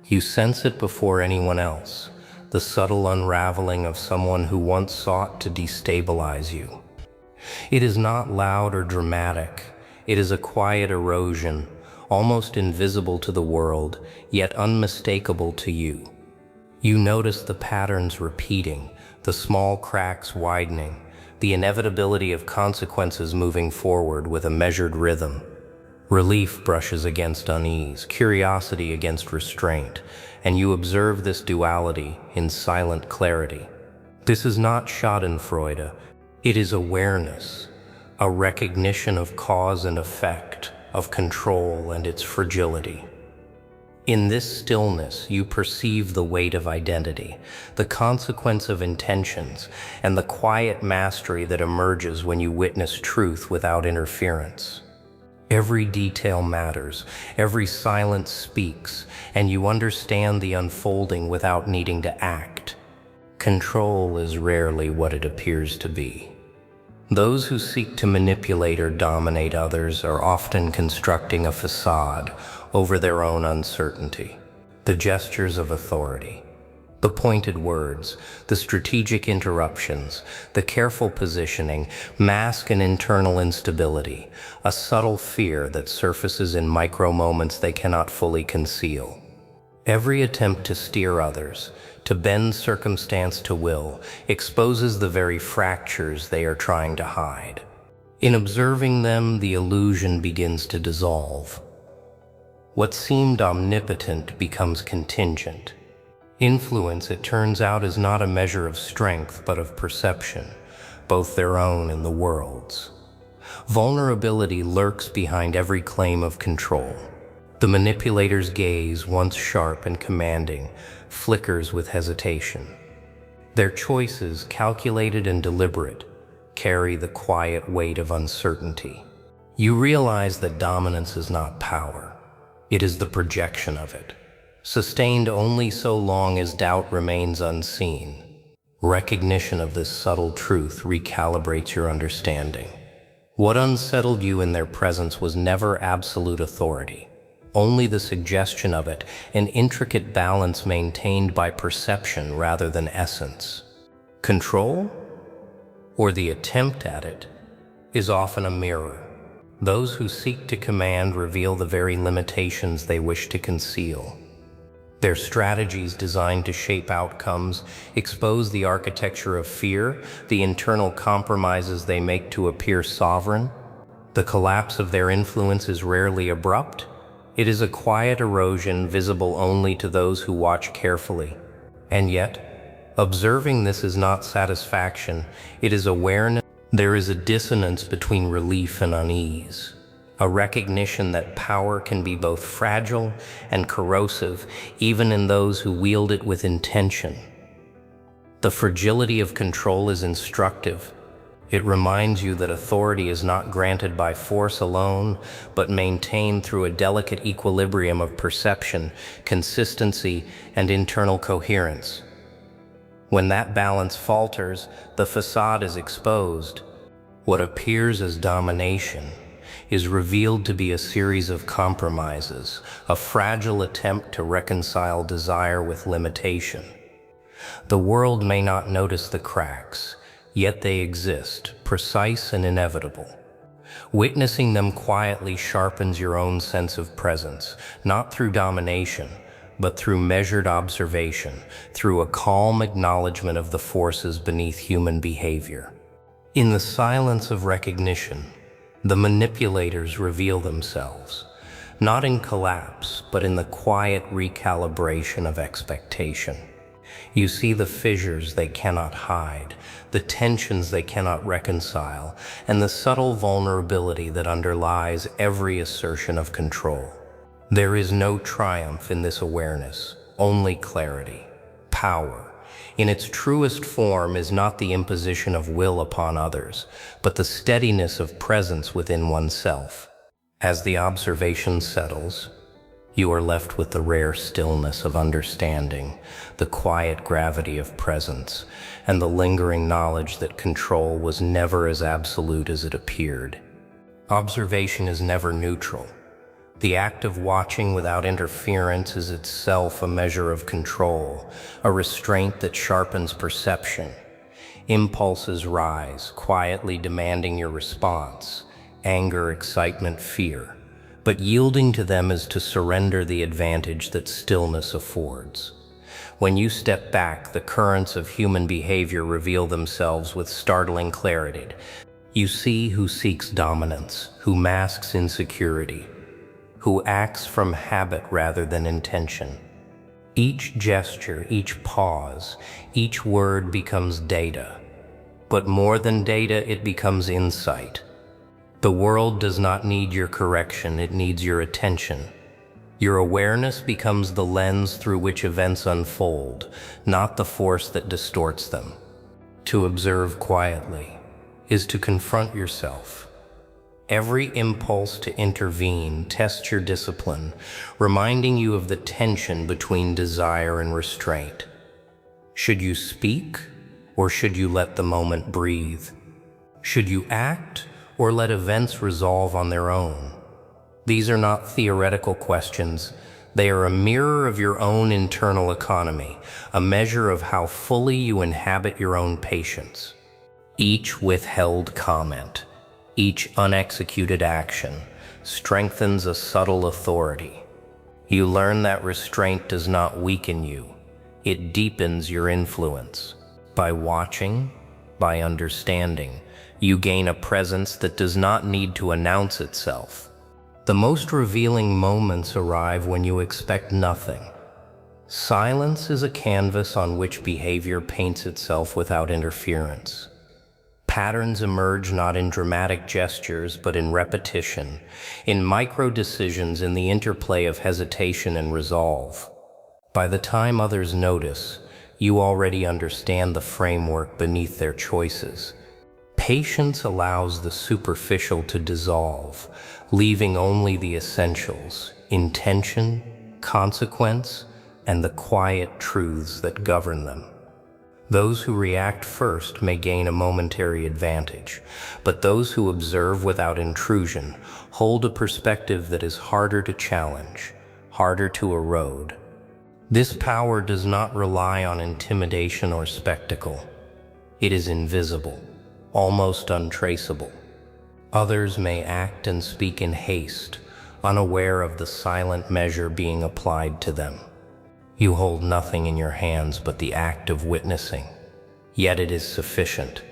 You sense it before anyone else, the subtle unraveling of someone who once sought to destabilize you. It is not loud or dramatic. It is a quiet erosion, almost invisible to the world, yet unmistakable to you. You notice the patterns repeating, the small cracks widening, the inevitability of consequences moving forward with a measured rhythm. Relief brushes against unease, curiosity against restraint, and you observe this duality in silent clarity. This is not schadenfreude, it is awareness, a recognition of cause and effect, of control and its fragility. In this stillness, you perceive the weight of identity, the consequence of intentions, and the quiet mastery that emerges when you witness truth without interference. Every detail matters, every silence speaks, and you understand the unfolding without needing to act. Control is rarely what it appears to be. Those who seek to manipulate or dominate others are often constructing a facade over their own uncertainty. The gestures of authority, the pointed words, the strategic interruptions, the careful positioning mask an internal instability, a subtle fear that surfaces in micro moments they cannot fully conceal. Every attempt to steer others, to bend circumstance to will, exposes the very fractures they are trying to hide. In observing them, the illusion begins to dissolve. What seemed omnipotent becomes contingent. Influence, it turns out, is not a measure of strength, but of perception, both their own and the world's. Vulnerability lurks behind every claim of control. The manipulator's gaze, once sharp and commanding, flickers with hesitation. Their choices, calculated and deliberate, carry the quiet weight of uncertainty. You realize that dominance is not power. It is the projection of it, sustained only so long as doubt remains unseen. Recognition of this subtle truth recalibrates your understanding. What unsettled you in their presence was never absolute authority, only the suggestion of it, an intricate balance maintained by perception rather than essence. Control, or the attempt at it, is often a mirror. Those who seek to command reveal the very limitations they wish to conceal. Their strategies designed to shape outcomes expose the architecture of fear, the internal compromises they make to appear sovereign. The collapse of their influence is rarely abrupt. It is a quiet erosion visible only to those who watch carefully. And yet, observing this is not satisfaction, it is awareness. There is a dissonance between relief and unease, a recognition that power can be both fragile and corrosive, even in those who wield it with intention. The fragility of control is instructive. It reminds you that authority is not granted by force alone, but maintained through a delicate equilibrium of perception, consistency, and internal coherence. When that balance falters, the facade is exposed. What appears as domination is revealed to be a series of compromises, a fragile attempt to reconcile desire with limitation. The world may not notice the cracks, yet they exist, precise and inevitable. Witnessing them quietly sharpens your own sense of presence, not through domination, but through measured observation, through a calm acknowledgement of the forces beneath human behavior. In the silence of recognition, the manipulators reveal themselves, not in collapse, but in the quiet recalibration of expectation. You see the fissures they cannot hide, the tensions they cannot reconcile, and the subtle vulnerability that underlies every assertion of control. There is no triumph in this awareness, only clarity. Power, in its truest form, is not the imposition of will upon others, but the steadiness of presence within oneself. As the observation settles, you are left with the rare stillness of understanding, the quiet gravity of presence, and the lingering knowledge that control was never as absolute as it appeared. Observation is never neutral. The act of watching without interference is itself a measure of control, a restraint that sharpens perception. Impulses rise, quietly demanding your response: anger, excitement, fear. But yielding to them is to surrender the advantage that stillness affords. When you step back, the currents of human behavior reveal themselves with startling clarity. You see who seeks dominance, who masks insecurity, who acts from habit rather than intention. Each gesture, each pause, each word becomes data. But more than data, it becomes insight. The world does not need your correction, it needs your attention. Your awareness becomes the lens through which events unfold, not the force that distorts them. To observe quietly is to confront yourself. Every impulse to intervene tests your discipline, reminding you of the tension between desire and restraint. Should you speak, or should you let the moment breathe? Should you act, or let events resolve on their own? These are not theoretical questions. They are a mirror of your own internal economy, a measure of how fully you inhabit your own patience. Each withheld comment, each unexecuted action, strengthens a subtle authority. You learn that restraint does not weaken you, it deepens your influence. By watching, by understanding, you gain a presence that does not need to announce itself. The most revealing moments arrive when you expect nothing. Silence is a canvas on which behavior paints itself without interference. Patterns emerge not in dramatic gestures, but in repetition, in micro-decisions, in the interplay of hesitation and resolve. By the time others notice, you already understand the framework beneath their choices. Patience allows the superficial to dissolve, leaving only the essentials: intention, consequence, and the quiet truths that govern them. Those who react first may gain a momentary advantage, but those who observe without intrusion hold a perspective that is harder to challenge, harder to erode. This power does not rely on intimidation or spectacle. It is invisible, almost untraceable. Others may act and speak in haste, unaware of the silent measure being applied to them. You hold nothing in your hands but the act of witnessing, yet it is sufficient.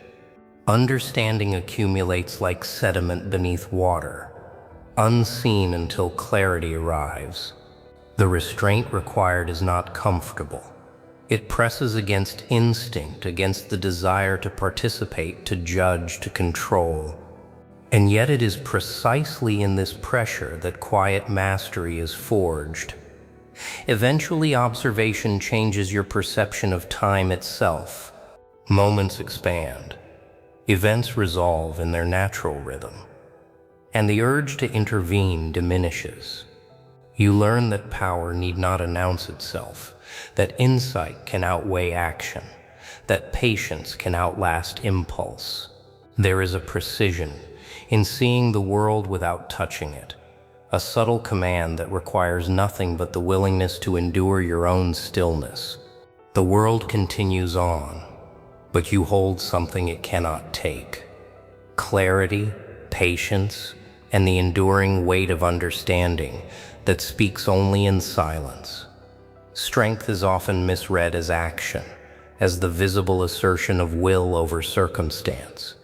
Understanding accumulates like sediment beneath water, unseen until clarity arrives. The restraint required is not comfortable. It presses against instinct, against the desire to participate, to judge, to control. And yet it is precisely in this pressure that quiet mastery is forged. Eventually, observation changes your perception of time itself. Moments expand. Events resolve in their natural rhythm. And the urge to intervene diminishes. You learn that power need not announce itself, that insight can outweigh action, that patience can outlast impulse. There is a precision in seeing the world without touching it, a subtle command that requires nothing but the willingness to endure your own stillness. The world continues on, but you hold something it cannot take: clarity, patience, and the enduring weight of understanding that speaks only in silence. Strength is often misread as action, as the visible assertion of will over circumstance.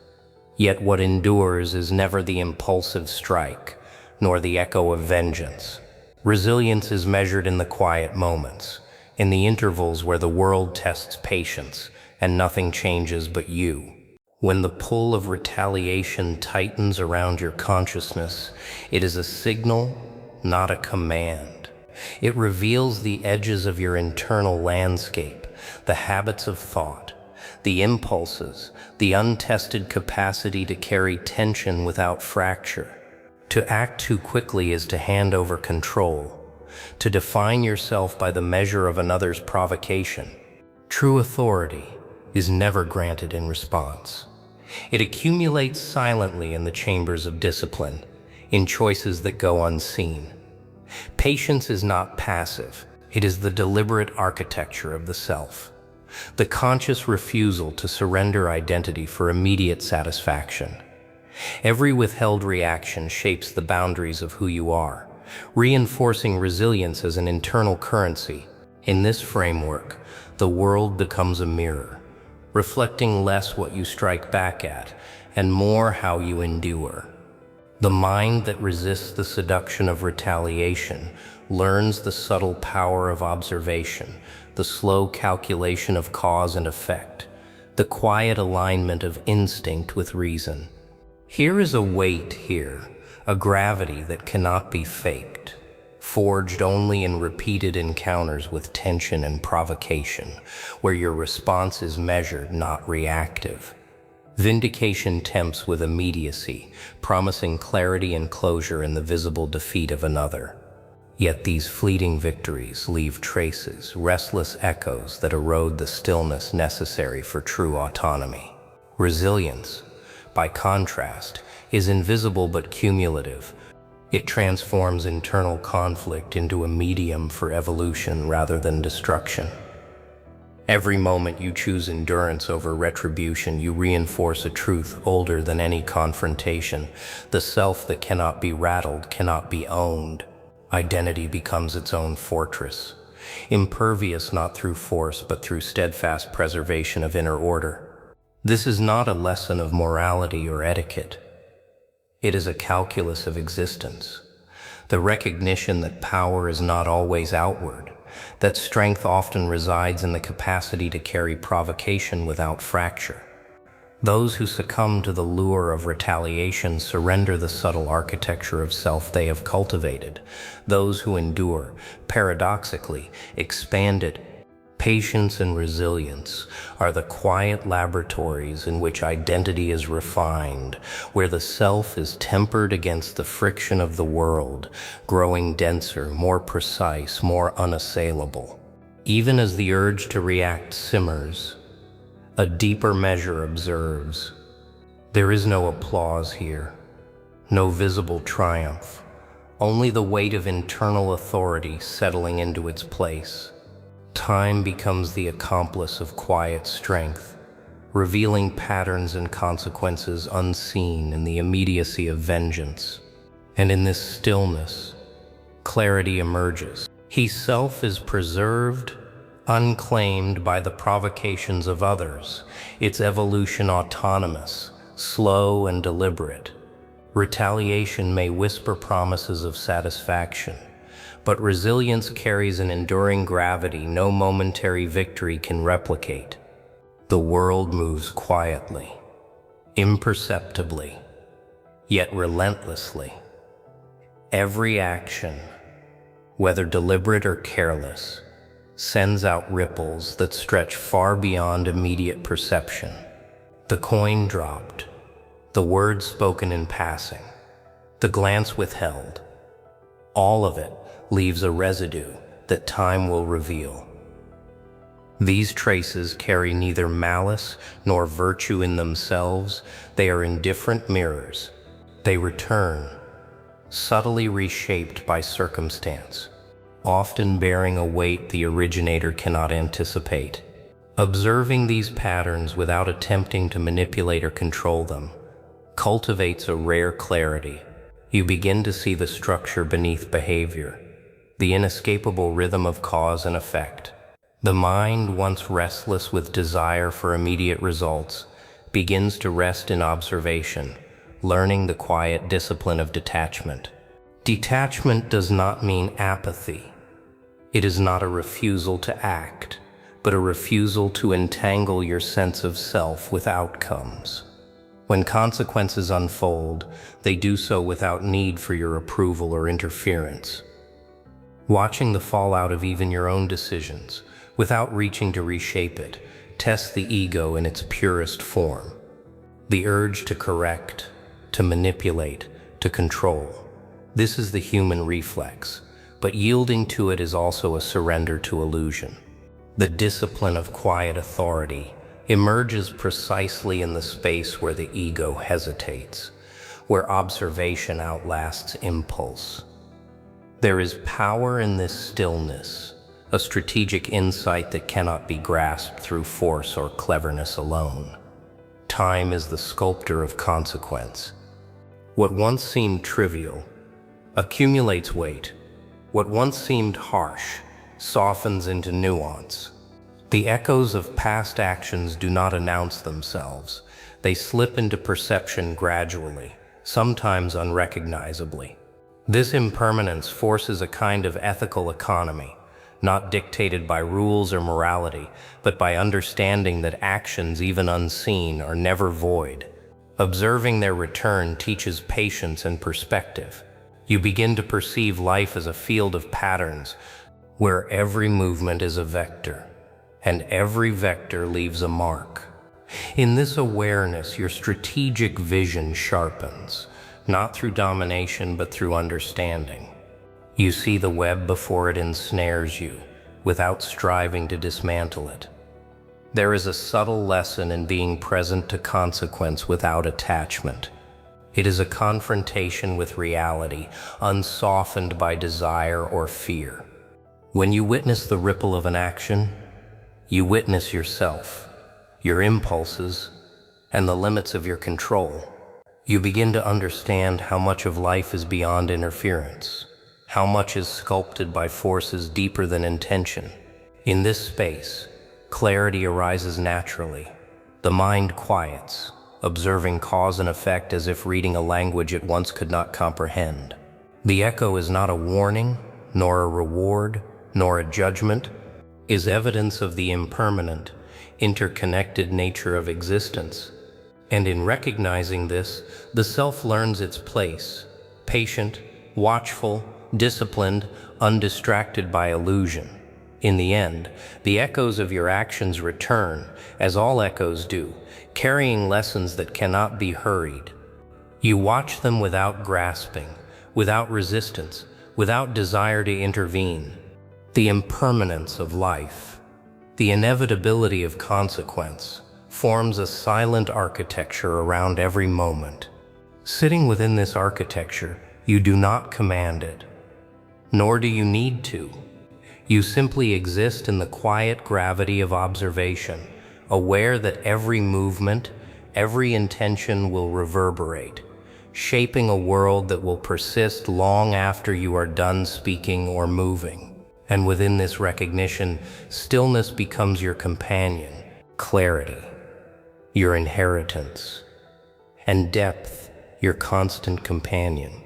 Yet what endures is never the impulsive strike, nor the echo of vengeance. Resilience is measured in the quiet moments, in the intervals where the world tests patience and nothing changes but you. When the pull of retaliation tightens around your consciousness, it is a signal, not a command. It reveals the edges of your internal landscape, the habits of thought, the impulses, the untested capacity to carry tension without fracture. To act too quickly is to hand over control, to define yourself by the measure of another's provocation. True authority is never granted in response. It accumulates silently in the chambers of discipline, in choices that go unseen. Patience is not passive. It is the deliberate architecture of the self, the conscious refusal to surrender identity for immediate satisfaction. Every withheld reaction shapes the boundaries of who you are, reinforcing resilience as an internal currency. In this framework, the world becomes a mirror, reflecting less what you strike back at and more how you endure. The mind that resists the seduction of retaliation learns the subtle power of observation, the slow calculation of cause and effect, the quiet alignment of instinct with reason. Here is a weight here, a gravity that cannot be faked, forged only in repeated encounters with tension and provocation, where your response is measured, not reactive. Vindication tempts with immediacy, promising clarity and closure in the visible defeat of another. Yet these fleeting victories leave traces, restless echoes that erode the stillness necessary for true autonomy. Resilience, by contrast, is invisible but cumulative. It transforms internal conflict into a medium for evolution rather than destruction. Every moment you choose endurance over retribution, you reinforce a truth older than any confrontation. The self that cannot be rattled cannot be owned. Identity becomes its own fortress, impervious not through force but through steadfast preservation of inner order. This is not a lesson of morality or etiquette. It is a calculus of existence, the recognition that power is not always outward, that strength often resides in the capacity to carry provocation without fracture. Those who succumb to the lure of retaliation surrender the subtle architecture of self they have cultivated. Those who endure, paradoxically, expand it. Patience and resilience are the quiet laboratories in which identity is refined, where the self is tempered against the friction of the world, growing denser, more precise, more unassailable. Even as the urge to react simmers, a deeper measure observes. There is no applause here, no visible triumph, only the weight of internal authority settling into its place. Time becomes the accomplice of quiet strength, revealing patterns and consequences unseen in the immediacy of vengeance. And in this stillness, clarity emerges. Self is preserved, unclaimed by the provocations of others, its evolution autonomous, slow and deliberate. Retaliation may whisper promises of satisfaction, but resilience carries an enduring gravity no momentary victory can replicate. The world moves quietly, imperceptibly, yet relentlessly. Every action, whether deliberate or careless, sends out ripples that stretch far beyond immediate perception. The coin dropped, the words spoken in passing, the glance withheld, all of it leaves a residue that time will reveal. These traces carry neither malice nor virtue in themselves. They are indifferent mirrors. They return, subtly reshaped by circumstance, often bearing a weight the originator cannot anticipate. Observing these patterns without attempting to manipulate or control them cultivates a rare clarity. You begin to see the structure beneath behavior, the inescapable rhythm of cause and effect. The mind, once restless with desire for immediate results, begins to rest in observation, learning the quiet discipline of detachment. Detachment does not mean apathy. It is not a refusal to act, but a refusal to entangle your sense of self with outcomes. When consequences unfold, they do so without need for your approval or interference. Watching the fallout of even your own decisions, without reaching to reshape it, tests the ego in its purest form. The urge to correct, to manipulate, to control. This is the human reflex, but yielding to it is also a surrender to illusion. The discipline of quiet authority emerges precisely in the space where the ego hesitates, where observation outlasts impulse. There is power in this stillness, a strategic insight that cannot be grasped through force or cleverness alone. Time is the sculptor of consequence. What once seemed trivial accumulates weight. What once seemed harsh softens into nuance. The echoes of past actions do not announce themselves. They slip into perception gradually, sometimes unrecognizably. This impermanence forces a kind of ethical economy, not dictated by rules or morality, but by understanding that actions, even unseen, are never void. Observing their return teaches patience and perspective. You begin to perceive life as a field of patterns, where every movement is a vector, and every vector leaves a mark. In this awareness, your strategic vision sharpens, not through domination, but through understanding. You see the web before it ensnares you, without striving to dismantle it. There is a subtle lesson in being present to consequence without attachment. It is a confrontation with reality, unsoftened by desire or fear. When you witness the ripple of an action, you witness yourself, your impulses, and the limits of your control. You begin to understand how much of life is beyond interference, how much is sculpted by forces deeper than intention. In this space, clarity arises naturally. The mind quiets, observing cause and effect as if reading a language it once could not comprehend. The echo is not a warning, nor a reward, nor a judgment, is evidence of the impermanent, interconnected nature of existence. And in recognizing this, the self learns its place, patient, watchful, disciplined, undistracted by illusion. In the end, the echoes of your actions return, as all echoes do, carrying lessons that cannot be hurried. You watch them without grasping, without resistance, without desire to intervene. The impermanence of life, the inevitability of consequence, forms a silent architecture around every moment. Sitting within this architecture, you do not command it, nor do you need to. You simply exist in the quiet gravity of observation, aware that every movement, every intention will reverberate, shaping a world that will persist long after you are done speaking or moving. And within this recognition, stillness becomes your companion, clarity, your inheritance, and depth, your constant companion.